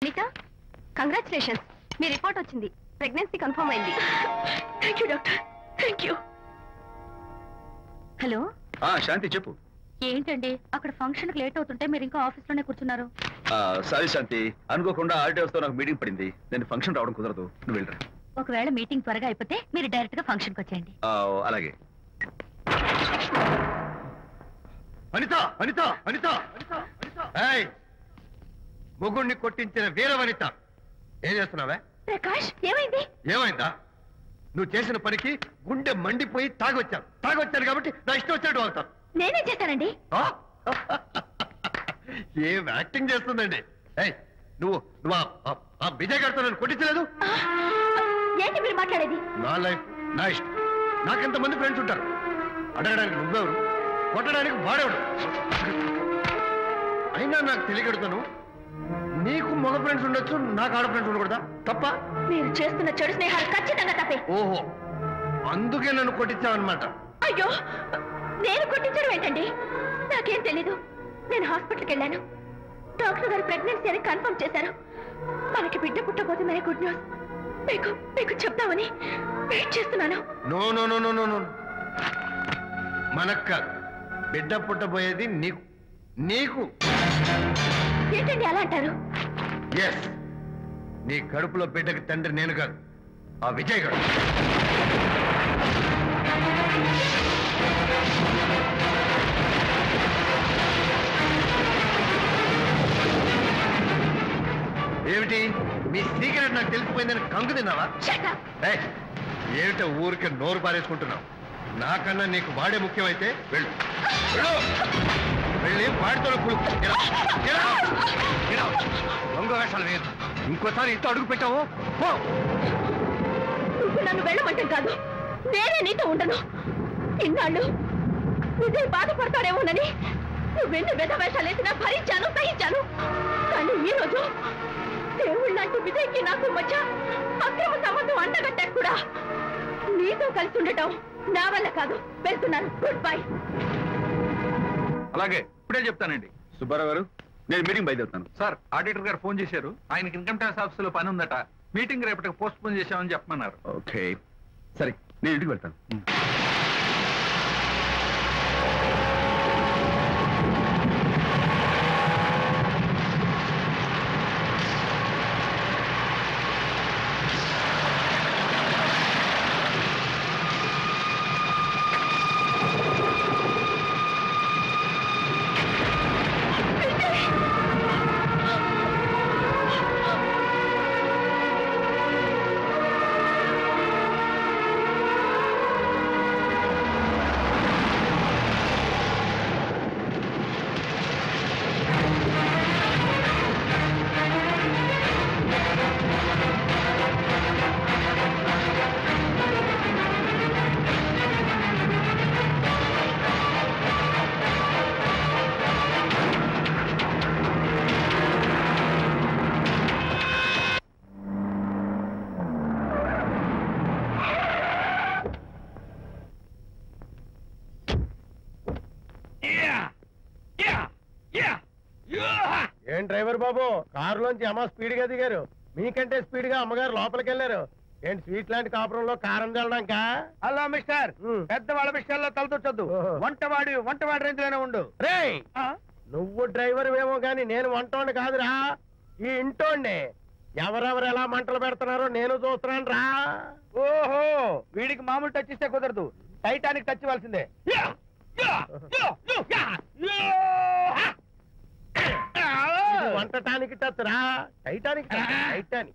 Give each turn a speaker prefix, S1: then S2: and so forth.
S1: Anitha, congratulations, మీ report వచ్చింది. Pregnancy confirm అయింది. Thank you doctor, thank you. Hello
S2: Shanti, చెప్పు.
S1: ఏంటండి అక్కడ ఫంక్షన్ కి లేట్ అవుతుంటే మీరు ఇంకా ఆఫీస్ లోనే కూర్చున్నారు?
S2: సారీ శాంతి, అనుకోకుండా ఆర్టీఎస్ తో నాకు మీటింగ్ పడింది. నేను ఫంక్షన్ రావడం కుదరదు, నువ్వు వెళ్ళరా.
S1: ఒకవేళ మీటింగ్ త్వరగా అయిపోతే మీరు డైరెక్ట్ గా ఫంక్షన్ కి వచ్చేయండి.
S2: అలాగే.
S3: అనిత, అనిత, అనిత, ముగ్గుడిని కొట్టించిన వీర వనిత, ఏం చేస్తున్నావే?
S1: ప్రకాష్, ఏమైంది?
S3: ఏమైందా? నువ్వు చేసిన పనికి గుండె మండిపోయి తాగొచ్చాను కాబట్టి నా ఇష్టం వచ్చినట్టు అవుతాను.
S1: నేనేం చేశానండి?
S3: ఏం యాక్టింగ్ చేస్తుందండి. నువ్వు నువ్వు ఆ విజయ్ గారితో నన్ను కొట్టించలేదు.
S1: ఏంటి మీరు మాట్లాడేది?
S3: నా లైఫ్ నా ఇష్టం. నాకెంతమంది ఫ్రెండ్స్ ఉంటారు. అడగడానికి నువ్వెవరు, కొట్టడానికి వాడేవాడు. అయినా నాకు తెలియకడుతాను, నీకు మగ ఫ్రెండ్స్ ఉండొచ్చు, నాకు ఆడ ఫ్రెండ్స్ ఉండకూడదా? తప్ప?
S1: మీరు చేస్తున్న చెడు స్నేహాలు ఖచ్చితంగా తప్పే.
S3: ఓహో, అందుకే నన్ను కొట్టించావన్నమాట.
S1: అయ్యో, నేను కొట్టించడం ఏంటండి? నాకేం తెలీదు. నేను హాస్పిటల్కి వెళ్ళాను. డాక్టర్ గారు ప్రెగ్నెన్సీ అని కన్ఫర్మ్ చేశారు. మనకి బిడ్డ పుట్టబోతుందనే గుడ్ న్యూస్ మీకు చెప్తామని వెయిట్ చేస్తున్నాను.
S3: No no no no no no, మనక్క బిడ్డ పుట్టబోయేది నీకు. నీకు
S1: ఏంటండి అలా అంటారు?
S3: ఎస్, నీ కడుపులో బిడ్డకి తండ్రి నేను కాదు, ఆ విజయ్ గారు. ఏమిటి మీ సీక్రెట్ నాకు తెలిసిపోయిందని కంగు తిన్నావా? ఏమిటో ఊరికి నోరు పారేసుకుంటున్నావు? నాకన్నా నీకు వాడే ముఖ్యమైతే వెళ్ళు, వెళ్ళి వాడితో దొంగ వేషాలు వేయదు. ఇంకోసారి ఇంత అడుగు పెట్టావు
S1: నువ్వు నన్ను వెళ్ళమంటాం కాదు, నేనే నీతో ఉండను. ఇన్నాళ్ళు విజయ్ బాధపడతాడేమోనని నువ్వెన్ని వేషాలు వేసినా భరించాను, సహించాను. కానీ ఈ రోజు దేవుళ్ళంటూ విజయ్కి నాకు మధ్య అక్రమ సంబంధం అంటగట్టాడు కూడా. నీతో కలిసి ఉండటం నా వల్ల కాదు. వెళ్తున్నాను, గుడ్ బై.
S2: అలాగే, ఇప్పుడే చెప్తానండి. సుబ్బారావు గారు, నేను మీటింగ్ బయలుదేరుతాను.
S4: సార్, ఆడిటర్ గారు ఫోన్ చేశారు. ఆయనకి ఇన్కమ్ ట్యాక్స్ ఆఫీస్ లో పని ఉందట. మీటింగ్ రేపటికి పోస్ట్ పోన్ చేశామని చెప్పమన్నారు.
S2: ఓకే, సరే, నేను ఇంటికి వెళ్తాను.
S3: ఏం డ్రైవర్ బాబు, కారులోంచి అమ్మ స్పీడ్ గా దిగారు. మీకంటే స్పీడ్ గా అమ్మగారు లోపలికి వెళ్ళారు. ఏంటి స్వీట్ లాంటి కాపురంలో కారం చల్లడానికా?
S5: హలో మిస్టర్, పెద్దవాళ్ళ విషయాల్లో తలదొచ్చొద్దు. వంటవాడి రేంజ్ లోనే ఉండు.
S3: రే, నువ్వు డ్రైవర్ ఏమో గాని నేను వంటోండి కాదురా, ఈ ఇంటోండి. ఎవరెవరు ఎలా మంటలు పెడుతున్నారో నేను చూస్తున్నాను రా.
S5: ఓహో, వీడికి మామూలు టచ్ ఇస్తే కుదరదు, టైటానిక్ టచ్ ఇవ్వాల్సిందే.
S3: వంటటానికి టచ్ రా, టైటానిక్ టైటానిక్.